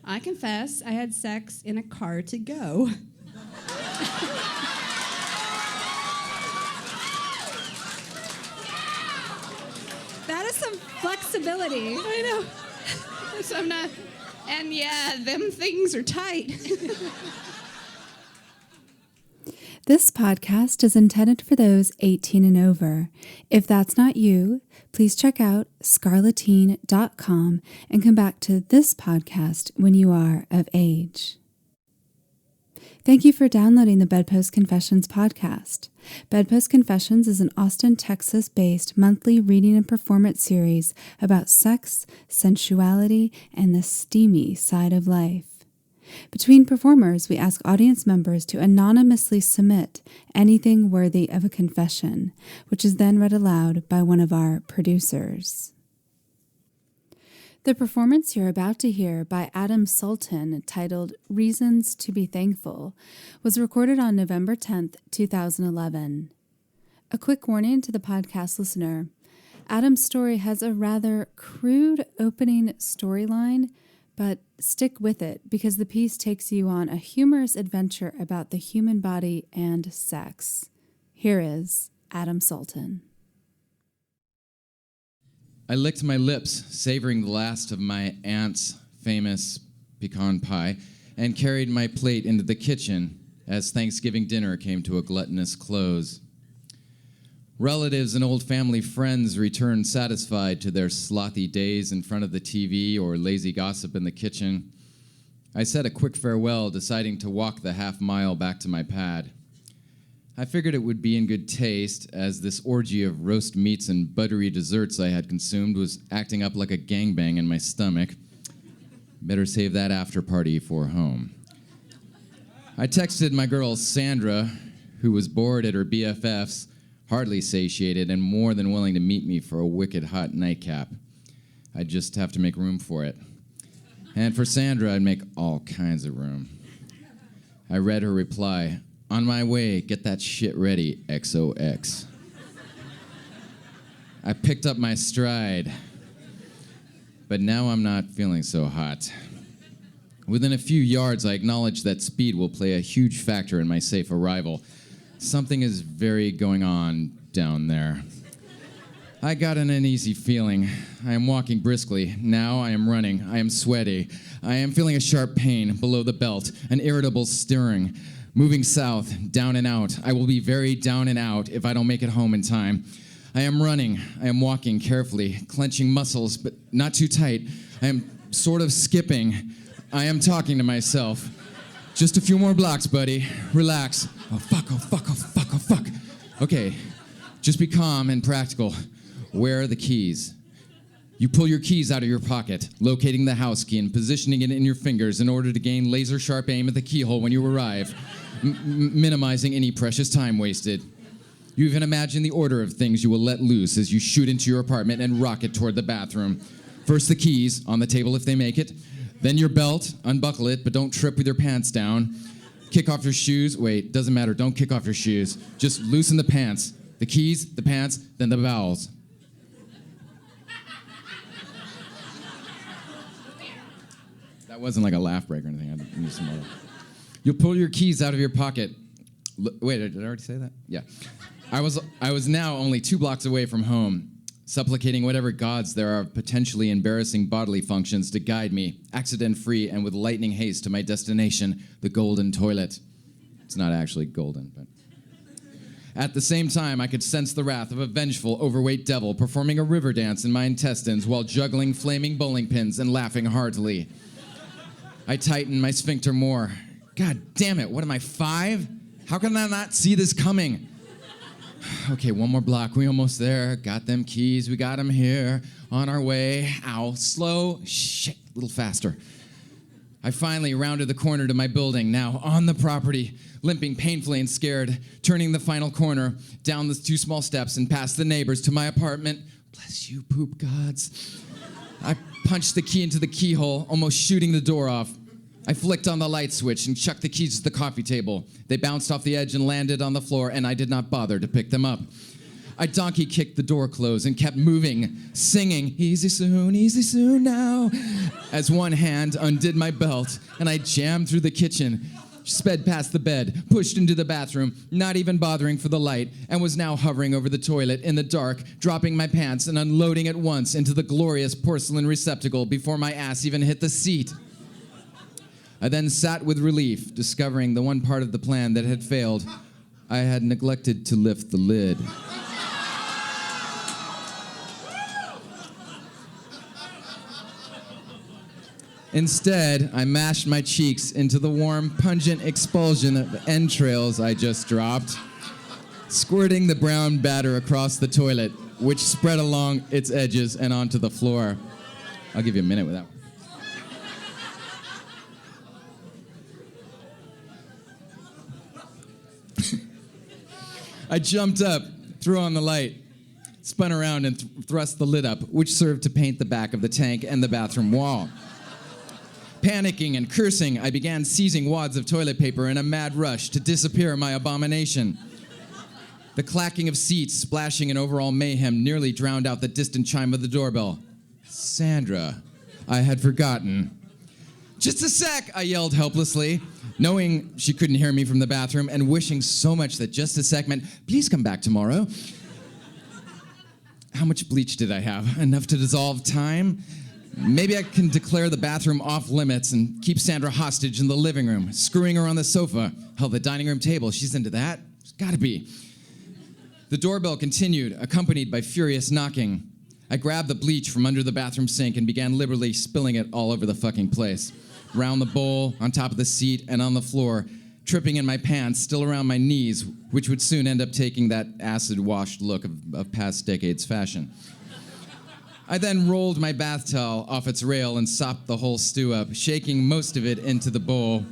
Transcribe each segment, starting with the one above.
I confess I had sex in a car to go. That is some flexibility. I know. So I'm not, and yeah, them things are tight. This podcast is intended for those 18 and over. If that's not you, please check out scarletine.com and come back to this podcast when you are of age. Thank you for downloading the BedPost Confessions podcast. BedPost Confessions is an Austin, Texas-based monthly reading and performance series about sex, sensuality, and the steamy side of life. Between performers, we ask audience members to anonymously submit anything worthy of a confession, which is then read aloud by one of our producers. The performance you're about to hear by Adam Sultan, titled Reasons to be Thankful, was recorded on November 10th, 2011. A quick warning to the podcast listener. Adam's story has a rather crude opening storyline, but stick with it because the piece takes you on a humorous adventure about the human body and sex. Here is Adam Sultan. I licked my lips, savoring the last of my aunt's famous pecan pie, and carried my plate into the kitchen as Thanksgiving dinner came to a gluttonous close. Relatives and old family friends returned satisfied to their slothy days in front of the TV or lazy gossip in the kitchen. I said a quick farewell, deciding to walk the half mile back to my pad. I figured it would be in good taste, as this orgy of roast meats and buttery desserts I had consumed was acting up like a gangbang in my stomach. Better save that after party for home. I texted my girl Sandra, who was bored at her BFF's, hardly satiated and more than willing to meet me for a wicked hot nightcap. I'd just have to make room for it. And for Sandra, I'd make all kinds of room. I read her reply, "On my way, get that shit ready, XOX. I picked up my stride, but now I'm not feeling so hot. Within a few yards, I acknowledge that speed will play a huge factor in my safe arrival. Something is very going on down there. I got an uneasy feeling. I am walking briskly. Now I am running. I am sweaty. I am feeling a sharp pain below the belt, an irritable stirring. Moving south, down and out. I will be very down and out if I don't make it home in time. I am running. I am walking carefully, clenching muscles, but not too tight. I am sort of skipping. I am talking to myself. Just a few more blocks, buddy. Relax. Oh, fuck, oh, fuck, oh, fuck, oh, fuck. Okay, just be calm and practical. Where are the keys? You pull your keys out of your pocket, locating the house key and positioning it in your fingers in order to gain laser-sharp aim at the keyhole when you arrive, minimizing any precious time wasted. You even imagine the order of things you will let loose as you shoot into your apartment and rocket toward the bathroom. First the keys, on the table if they make it. Then your belt, unbuckle it, but don't trip with your pants down. Kick off your shoes. Wait, doesn't matter, don't kick off your shoes. Just loosen the pants. The keys, the pants, then the bowels. That wasn't like a laugh break or anything. I need some more. You'll pull your keys out of your pocket. Wait, did I already say that? Yeah. I was now only 2 blocks away from home, supplicating whatever gods there are of potentially embarrassing bodily functions to guide me, accident-free and with lightning haste to my destination, the golden toilet. It's not actually golden, but... At the same time, I could sense the wrath of a vengeful, overweight devil performing a river dance in my intestines while juggling flaming bowling pins and laughing heartily. I tightened my sphincter more. God damn it, what am I, 5? How can I not see this coming? Okay, 1 more block, we almost there. Got them keys, we got them here. On our way. Ow, slow, shit, a little faster. I finally rounded the corner to my building, now on the property, limping painfully and scared, turning the final corner, down the 2 small steps and past the neighbors to my apartment. Bless you, poop gods. I punched the key into the keyhole, almost shooting the door off. I flicked on the light switch and chucked the keys to the coffee table. They bounced off the edge and landed on the floor, and I did not bother to pick them up. I donkey kicked the door closed and kept moving, singing, easy soon now, as one hand undid my belt, and I jammed through the kitchen, sped past the bed, pushed into the bathroom, not even bothering for the light, and was now hovering over the toilet in the dark, dropping my pants and unloading at once into the glorious porcelain receptacle before my ass even hit the seat. I then sat with relief, discovering the one part of the plan that had failed. I had neglected to lift the lid. Instead, I mashed my cheeks into the warm, pungent expulsion of entrails I just dropped, squirting the brown batter across the toilet, which spread along its edges and onto the floor. I'll give you a minute with that one. I jumped up, threw on the light, spun around and thrust the lid up, which served to paint the back of the tank and the bathroom wall. Panicking and cursing, I began seizing wads of toilet paper in a mad rush to disappear my abomination. The clacking of seats, splashing in overall mayhem, nearly drowned out the distant chime of the doorbell. Sandra, I had forgotten. Just a sec, I yelled helplessly, knowing she couldn't hear me from the bathroom and wishing so much that just a sec meant, please come back tomorrow. How much bleach did I have? Enough to dissolve time? Maybe I can declare the bathroom off limits and keep Sandra hostage in the living room, screwing her on the sofa. Hell, the dining room table, she's into that? It's gotta be. The doorbell continued, accompanied by furious knocking. I grabbed the bleach from under the bathroom sink and began liberally spilling it all over the fucking place. Round the bowl, on top of the seat, and on the floor, tripping in my pants, still around my knees, which would soon end up taking that acid-washed look of past decades' fashion. I then rolled my bath towel off its rail and sopped the whole stew up, shaking most of it into the bowl,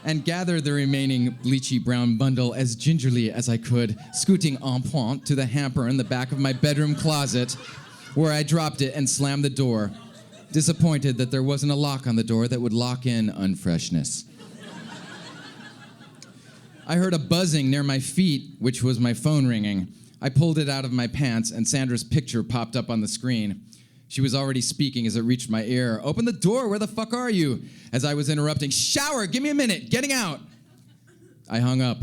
and gathered the remaining bleachy brown bundle as gingerly as I could, scooting en pointe to the hamper in the back of my bedroom closet, where I dropped it and slammed the door, disappointed that there wasn't a lock on the door that would lock in unfreshness. I heard a buzzing near my feet, which was my phone ringing. I pulled it out of my pants, and Sandra's picture popped up on the screen. She was already speaking as it reached my ear. Open the door, where the fuck are you? As I was interrupting, shower, give me a minute, getting out. I hung up.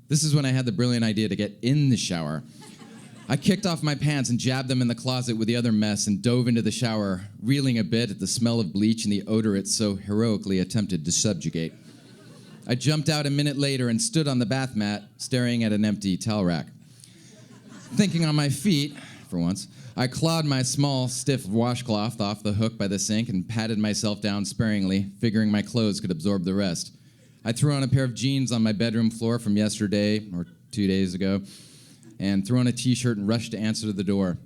This is when I had the brilliant idea to get in the shower. I kicked off my pants and jabbed them in the closet with the other mess and dove into the shower, reeling a bit at the smell of bleach and the odor it so heroically attempted to subjugate. I jumped out a minute later and stood on the bath mat, staring at an empty towel rack. Thinking on my feet, for once, I clawed my small, stiff washcloth off the hook by the sink and patted myself down sparingly, figuring my clothes could absorb the rest. I threw on a pair of jeans on my bedroom floor from yesterday, or 2 days ago, and threw on a t-shirt and rushed to answer the door.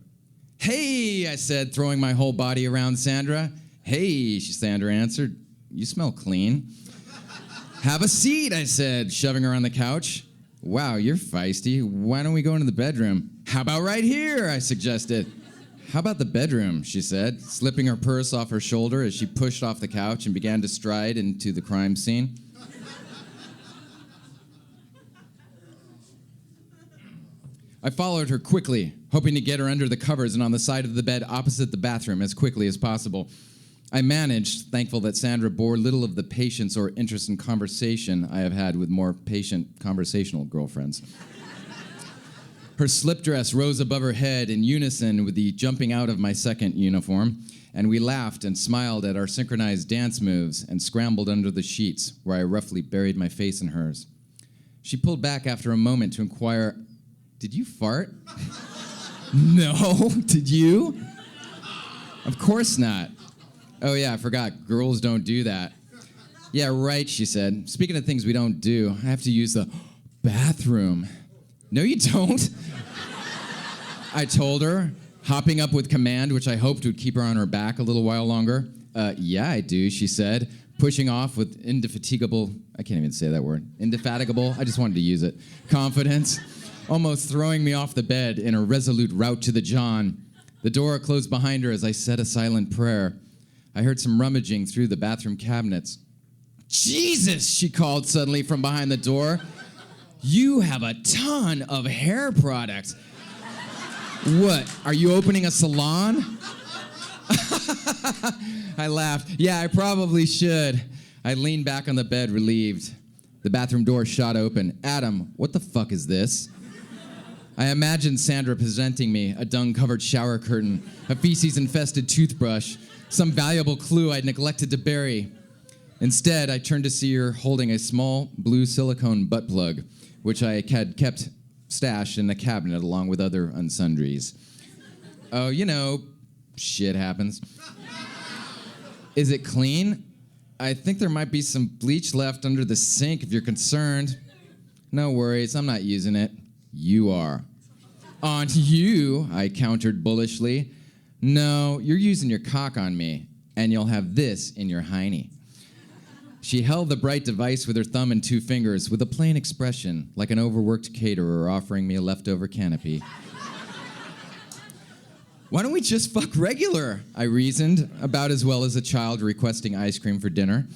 Hey, I said, throwing my whole body around Sandra. Hey, Sandra answered. You smell clean. Have a seat, I said, shoving her on the couch. Wow, you're feisty. Why don't we go into the bedroom? How about right here, I suggested. How about the bedroom, she said, slipping her purse off her shoulder as she pushed off the couch and began to stride into the crime scene. I followed her quickly, hoping to get her under the covers and on the side of the bed opposite the bathroom as quickly as possible. I managed, thankful that Sandra bore little of the patience or interest in conversation I have had with more patient conversational girlfriends. Her slip dress rose above her head in unison with the jumping out of my second uniform, and we laughed and smiled at our synchronized dance moves and scrambled under the sheets, where I roughly buried my face in hers. She pulled back after a moment to inquire, "Did you fart?" No, did you? Of course not. Oh yeah, I forgot, girls don't do that. Yeah, right, she said. Speaking of things we don't do, I have to use the bathroom. No, you don't. I told her, hopping up with command, which I hoped would keep her on her back a little while longer. Yeah, I do, she said, pushing off with indefatigable, I can't even say that word, indefatigable, I just wanted to use it, confidence, almost throwing me off the bed in a resolute rout to the John. The door closed behind her as I said a silent prayer. I heard some rummaging through the bathroom cabinets. Jesus, she called suddenly from behind the door. You have a ton of hair products. What, are you opening a salon? I laughed. Yeah, I probably should. I leaned back on the bed, relieved. The bathroom door shot open. Adam, what the fuck is this? I imagined Sandra presenting me a dung-covered shower curtain, a feces-infested toothbrush, some valuable clue I'd neglected to bury. Instead, I turned to see her holding a small blue silicone butt plug, which I had kept stashed in a cabinet along with other unsundries. Oh, you know, shit happens. Is it clean? I think there might be some bleach left under the sink if you're concerned. No worries, I'm not using it. You are. On you, I countered bullishly. No, you're using your cock on me, and you'll have this in your hiney. She held the bright device with her thumb and two fingers with a plain expression, like an overworked caterer offering me a leftover canopy. Why don't we just fuck regular? I reasoned, about as well as a child requesting ice cream for dinner.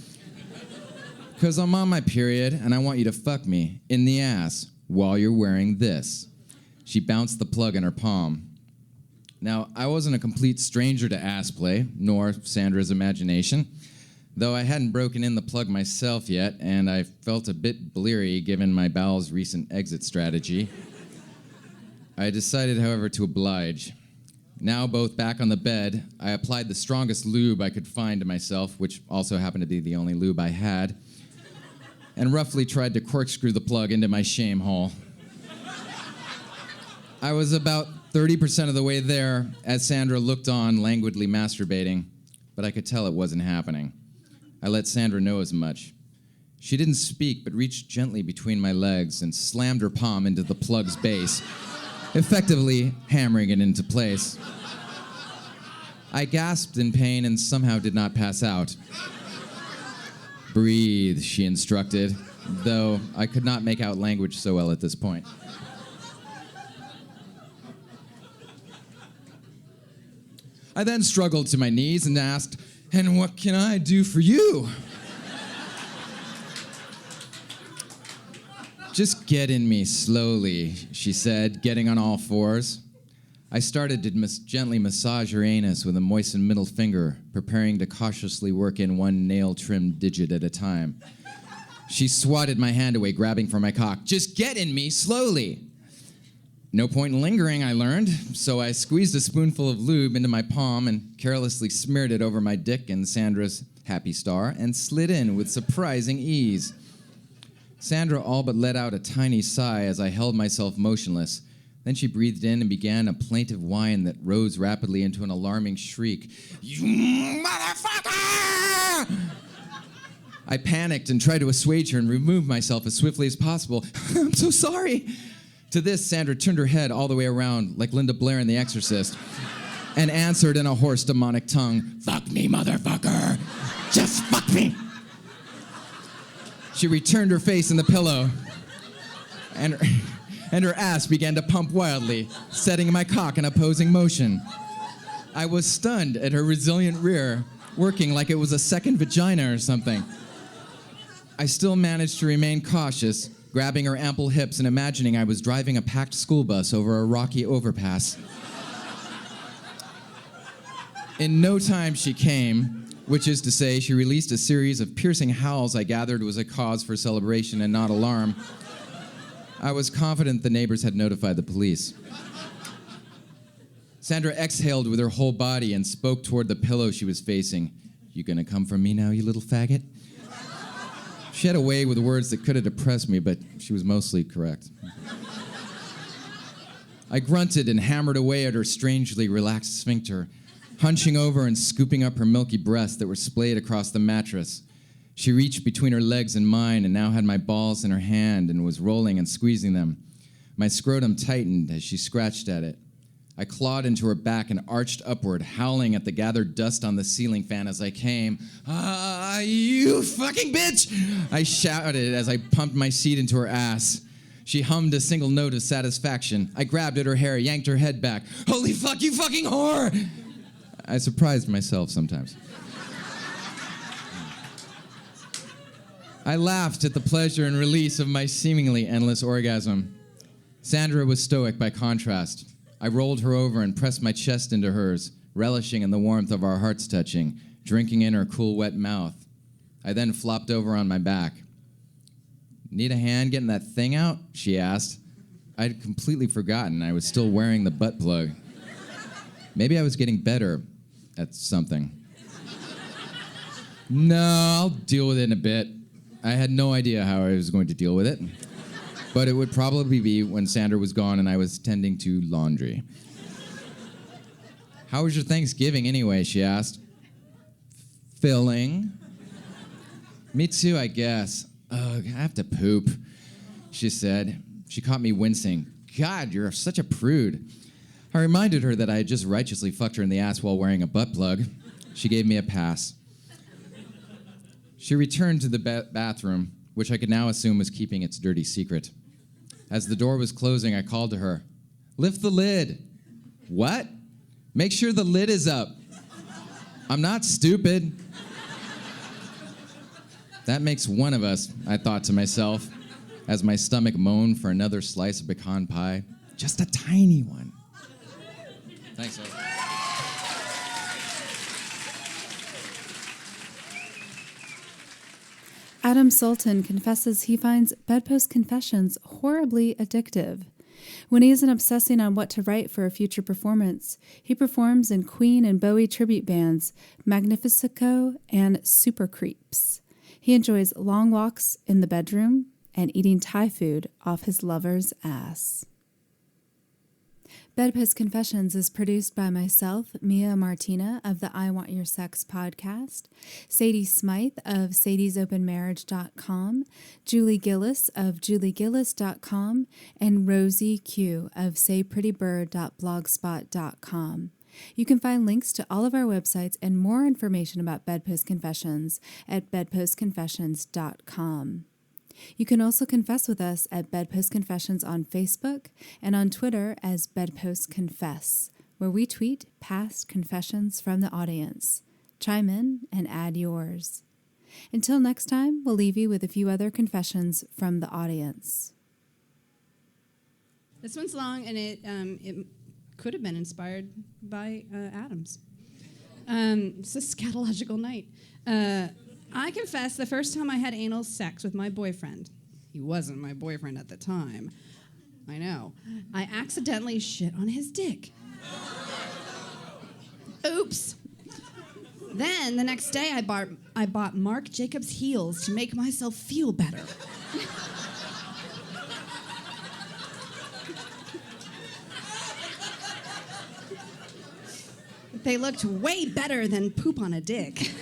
Because I'm on my period, and I want you to fuck me in the ass while you're wearing this. She bounced the plug in her palm. Now, I wasn't a complete stranger to ass play, nor Sandra's imagination, though I hadn't broken in the plug myself yet, and I felt a bit bleary given my bowel's recent exit strategy. I decided, however, to oblige. Now both back on the bed, I applied the strongest lube I could find to myself, which also happened to be the only lube I had, and roughly tried to corkscrew the plug into my shame hole. I was about 30% of the way there as Sandra looked on, languidly masturbating, but I could tell it wasn't happening. I let Sandra know as much. She didn't speak, but reached gently between my legs and slammed her palm into the plug's base, effectively hammering it into place. I gasped in pain and somehow did not pass out. Breathe, she instructed, though I could not make out language so well at this point. I then struggled to my knees and asked, "And what can I do for you?" "Just get in me slowly," she said, getting on all fours. I started to gently massage her anus with a moistened middle finger, preparing to cautiously work in one nail-trimmed digit at a time. She swatted my hand away, grabbing for my cock. "Just get in me slowly." No point in lingering, I learned, so I squeezed a spoonful of lube into my palm and carelessly smeared it over my dick and Sandra's happy star and slid in with surprising ease. Sandra all but let out a tiny sigh as I held myself motionless. Then she breathed in and began a plaintive whine that rose rapidly into an alarming shriek. "You motherfucker!" I panicked and tried to assuage her and remove myself as swiftly as possible. "I'm so sorry." To this, Sandra turned her head all the way around, like Linda Blair in The Exorcist, and answered in a hoarse, demonic tongue, "Fuck me, motherfucker! Just fuck me!" She returned her face in the pillow, and her ass began to pump wildly, setting my cock in opposing motion. I was stunned at her resilient rear, working like it was a second vagina or something. I still managed to remain cautious, grabbing her ample hips and imagining I was driving a packed school bus over a rocky overpass. In no time she came, which is to say she released a series of piercing howls I gathered was a cause for celebration and not alarm. I was confident the neighbors had notified the police. Sandra exhaled with her whole body and spoke toward the pillow she was facing. "You gonna come for me now, you little faggot?" She had a way with words that could have depressed me, but she was mostly correct. I grunted and hammered away at her strangely relaxed sphincter, hunching over and scooping up her milky breasts that were splayed across the mattress. She reached between her legs and mine and now had my balls in her hand and was rolling and squeezing them. My scrotum tightened as she scratched at it. I clawed into her back and arched upward, howling at the gathered dust on the ceiling fan as I came. "Ah, you fucking bitch!" I shouted as I pumped my seed into her ass. She hummed a single note of satisfaction. I grabbed at her hair, yanked her head back. "Holy fuck, you fucking whore!" I surprised myself sometimes. I laughed at the pleasure and release of my seemingly endless orgasm. Sandra was stoic by contrast. I rolled her over and pressed my chest into hers, relishing in the warmth of our hearts touching, drinking in her cool, wet mouth. I then flopped over on my back. "Need a hand getting that thing out?" she asked. I'd completely forgotten I was still wearing the butt plug. Maybe I was getting better at something. "No, I'll deal with it in a bit." I had no idea how I was going to deal with it, but it would probably be when Sandra was gone and I was tending to laundry. "How was your Thanksgiving anyway?" she asked. "Filling." "Me too, I guess." "Ugh, I have to poop," she said. She caught me wincing. "God, you're such a prude." I reminded her that I had just righteously fucked her in the ass while wearing a butt plug. She gave me a pass. She returned to the bathroom, which I could now assume was keeping its dirty secret. As the door was closing, I called to her. "Lift the lid." "What?" "Make sure the lid is up." "I'm not stupid." That makes one of us, I thought to myself, as my stomach moaned for another slice of pecan pie. Just a tiny one. Thanks, Oak. Adam Sultan confesses he finds BedPost confessions horribly addictive. When he isn't obsessing on what to write for a future performance, he performs in Queen and Bowie tribute bands Magnifico and Super Creeps. He enjoys long walks in the bedroom and eating Thai food off his lover's ass. BedPost Confessions is produced by myself, Mia Martina of the I Want Your Sex podcast, Sadie Smythe of sadiesopenmarriage.com, Julie Gillis of juliegillis.com, and Rosie Q of sayprettybird.blogspot.com. You can find links to all of our websites and more information about BedPost Confessions at bedpostconfessions.com. You can also confess with us at Bedpost Confessions on Facebook and on Twitter as Bedpost Confess, where we tweet past confessions from the audience. Chime in and add yours. Until next time, we'll leave you with a few other confessions from the audience. This one's long, and it could have been inspired by Adam's. It's a scatological night. I confess the first time I had anal sex with my boyfriend. He wasn't my boyfriend at the time. I know. I accidentally shit on his dick. Oops. Then the next day I bought Marc Jacobs heels to make myself feel better. They looked way better than poop on a dick.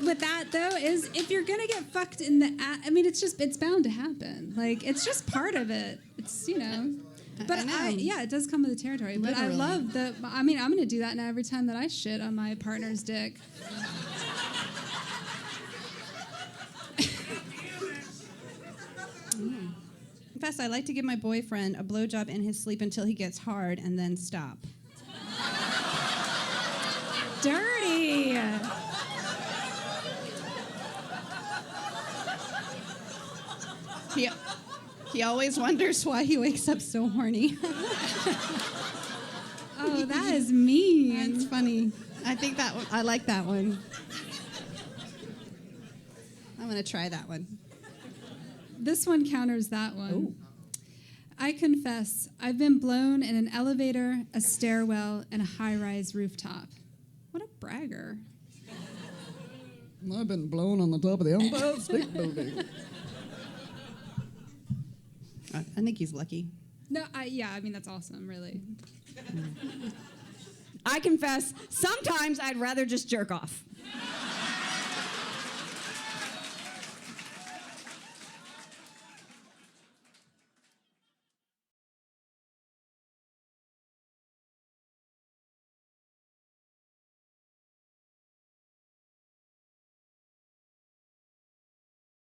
With that though is if you're gonna get fucked in the I mean it's bound to happen. Like it's just part of it. It's But it does come with the territory. Literally. But I love I'm gonna do that now every time that I shit on my partner's dick. Confess, I like to give my boyfriend a blowjob in his sleep until he gets hard and then stop. Dirty. He always wonders why he wakes up so horny. Oh, that is mean. That's funny. I think I like that one. I'm gonna try that one. This one counters that one. Ooh. I confess, I've been blown in an elevator, a stairwell, and a high-rise rooftop. What a bragger. I've been blown on the top of the Empire State Building. I think he's lucky. No, that's awesome, really. I confess, sometimes I'd rather just jerk off.